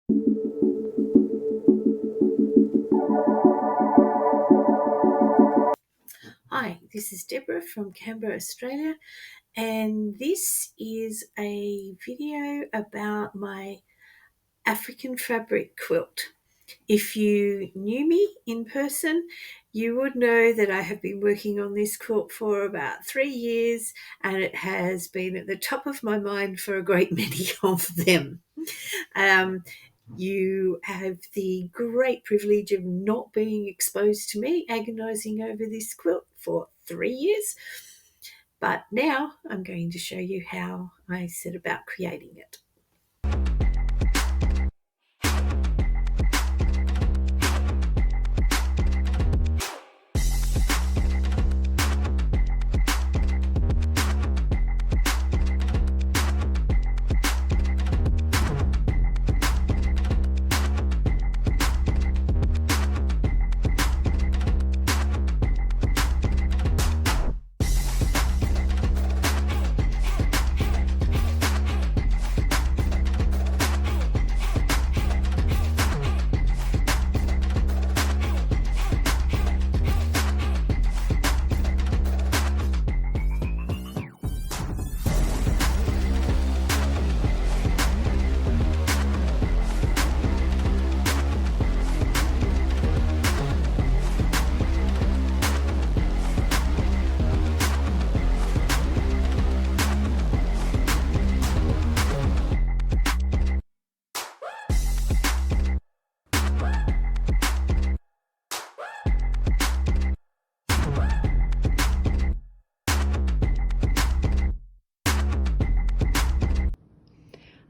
Hi, this is Deborah from Canberra, Australia, and this is a video about my African fabric quilt. If you knew me in person, you would know that I have been working on this quilt for about 3 years, and it has been at the top of my mind for a great many of them. Um, you have the great privilege of not being exposed to me agonizing over this quilt for 3 years. But now I'm going to show you how I set about creating it.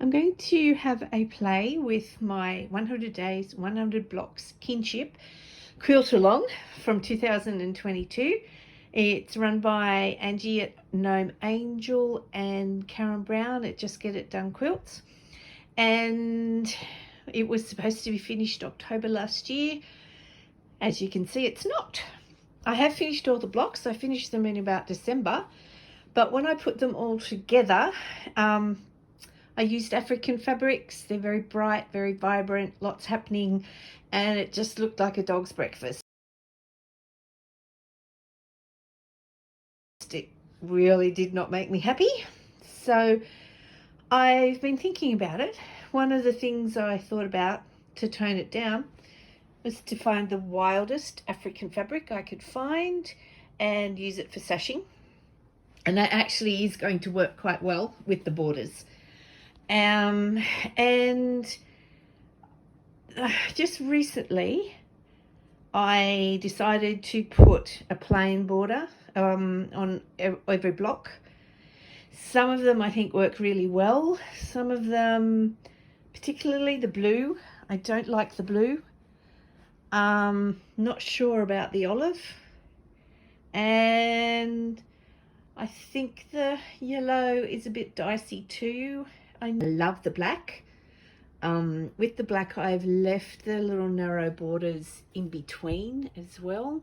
I'm going to have a play with my 100 Days, 100 Blocks Kinship quiltalong from 2022. It's run by Angie at Gnome Angel and Karen Brown at Just Get It Done Quilts. And it was supposed to be finished October last year. As you can see, it's not. I have finished all the blocks. I finished them in about December. But when I put them all together, I used African fabrics. They're very bright, very vibrant, lots happening, and it just looked like a dog's breakfast. It really did not make me happy. So I've been thinking about it. One of the things I thought about to tone it down was to find the wildest African fabric I could find and use it for sashing. And that actually is going to work quite well with the borders. And just recently I decided to put a plain border on every block. Some of them I think work really well. Some of them, particularly the blue, I don't like the blue. Not sure about the olive. And I think the yellow is a bit dicey too. I love the black. With the black, I've left the little narrow borders in between as well.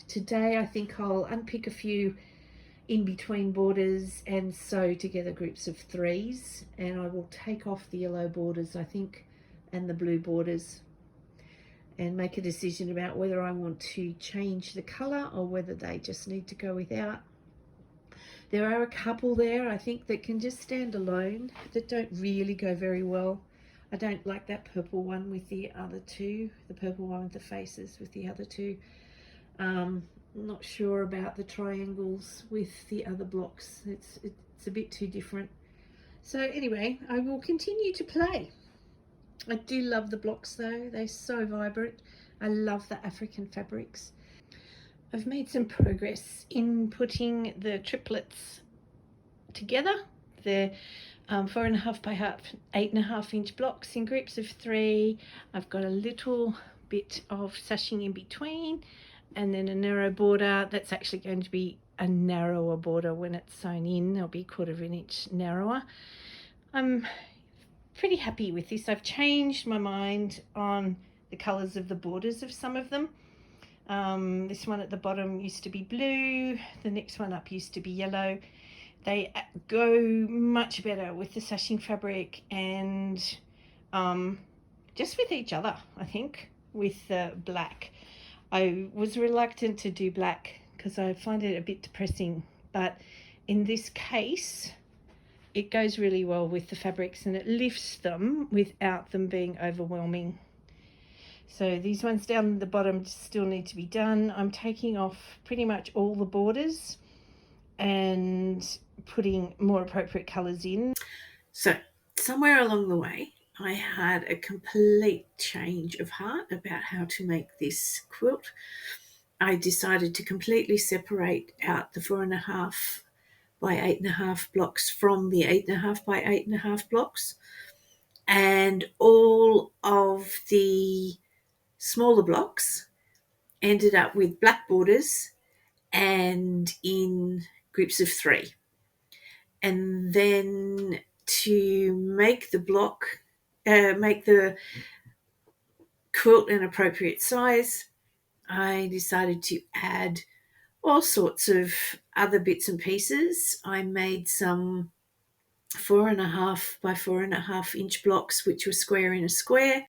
Today, I think I'll unpick a few in between borders and sew together groups of threes, and I will take off the yellow borders, I think, and the blue borders, and make a decision about whether I want to change the colour or whether they just need to go without. There are a couple there, I think, that can just stand alone, that don't really go very well. I don't like that purple one with the other two, the purple one with the faces with the other two. Not sure about the triangles with the other blocks. It's a bit too different. So anyway, I will continue to play. I do love the blocks though, they're so vibrant. I love the African fabrics. I've made some progress in putting the triplets together. They're 4.5 by 8.5 inch blocks in groups of 3. I've got a little bit of sashing in between, and then a narrow border. That's actually going to be a narrower border when it's sewn in. They'll be 1/4 inch narrower. I'm pretty happy with this. I've changed my mind on the colours of the borders of some of them. This one at the bottom used to be blue, the next one up used to be yellow. They go much better with the sashing fabric, and just with each other, I think, with black. I was reluctant to do black because I find it a bit depressing, but in this case, it goes really well with the fabrics and it lifts them without them being overwhelming. So these ones down the bottom still need to be done. I'm taking off pretty much all the borders and putting more appropriate colours in. So somewhere along the way, I had a complete change of heart about how to make this quilt. I decided to completely separate out the 4.5 by 8.5 blocks from the 8.5 by 8.5 blocks, and all of the smaller blocks ended up with black borders and in groups of 3. And then to make the make the quilt an appropriate size, I decided to add all sorts of other bits and pieces. I made some 4.5 by 4.5 inch blocks, which were square in a square.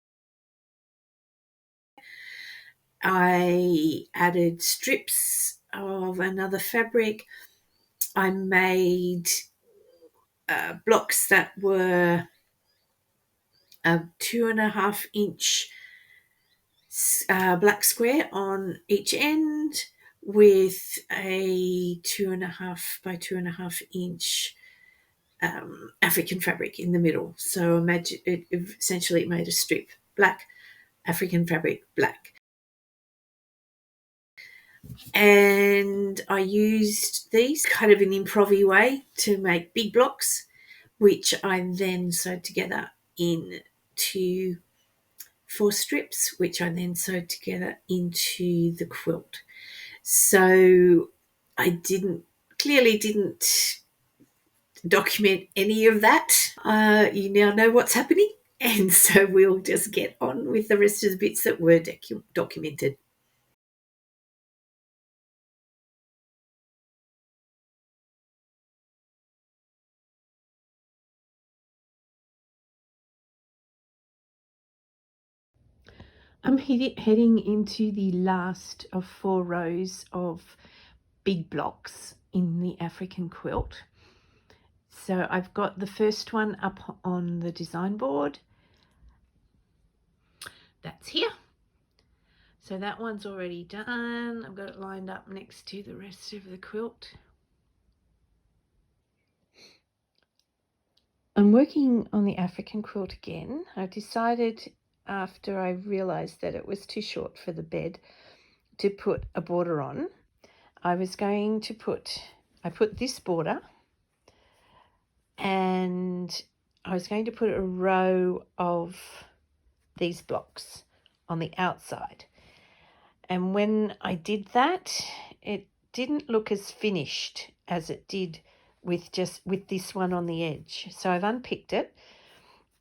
I added strips of another fabric. I made blocks that were a 2.5 inch black square on each end with a 2.5 by 2.5 inch African fabric in the middle. So imagine it essentially made a strip, black, African fabric, black. And I used these kind of an improv way to make big blocks, which I then sewed together into 4 strips, which I then sewed together into the quilt. So I clearly didn't document any of that. You now know what's happening, and so we'll just get on with the rest of the bits that were documented. I'm heading into the last of 4 rows of big blocks in the African quilt. So I've got the first one up on the design board. That's here. So that one's already done. I've got it lined up next to the rest of the quilt. I'm working on the African quilt again. I've decided, after I realised that it was too short for the bed, to put a border on. I put this border, and I was going to put a row of these blocks on the outside. And when I did that, it didn't look as finished as it did with this one on the edge. So I've unpicked it.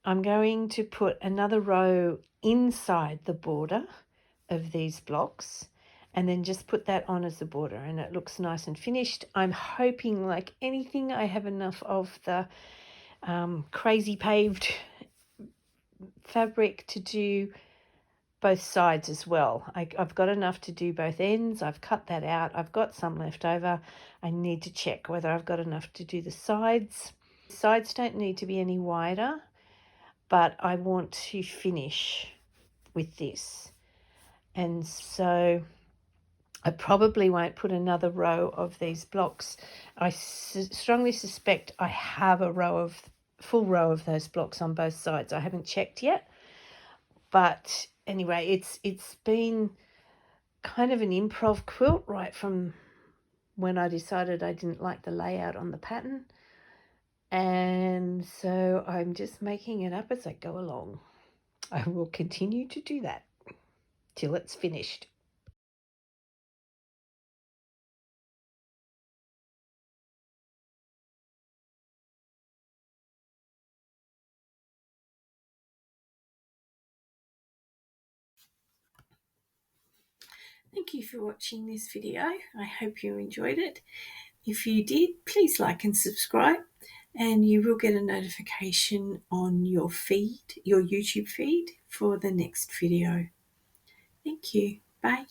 I'm going to put another row inside the border of these blocks and then just put that on as a border, and it looks nice and finished. I'm hoping, like anything, I have enough of the crazy paved fabric to do both sides as well. I've got enough to do both ends. I've cut that out. I've got some left over. I need to check whether I've got enough to do the sides. Sides don't need to be any wider, but I want to finish with this. And so I probably won't put another row of these blocks. I strongly suspect I have a full row of those blocks on both sides. I haven't checked yet, but anyway, it's been kind of an improv quilt right from when I decided I didn't like the layout on the pattern, and so I'm just making it up as I go along. I will continue to do that till it's finished. Thank you for watching this video. I hope you enjoyed it. If you did, please like and subscribe. and you will get a notification on your feed, your YouTube feed, for the next video. Thank you. Bye.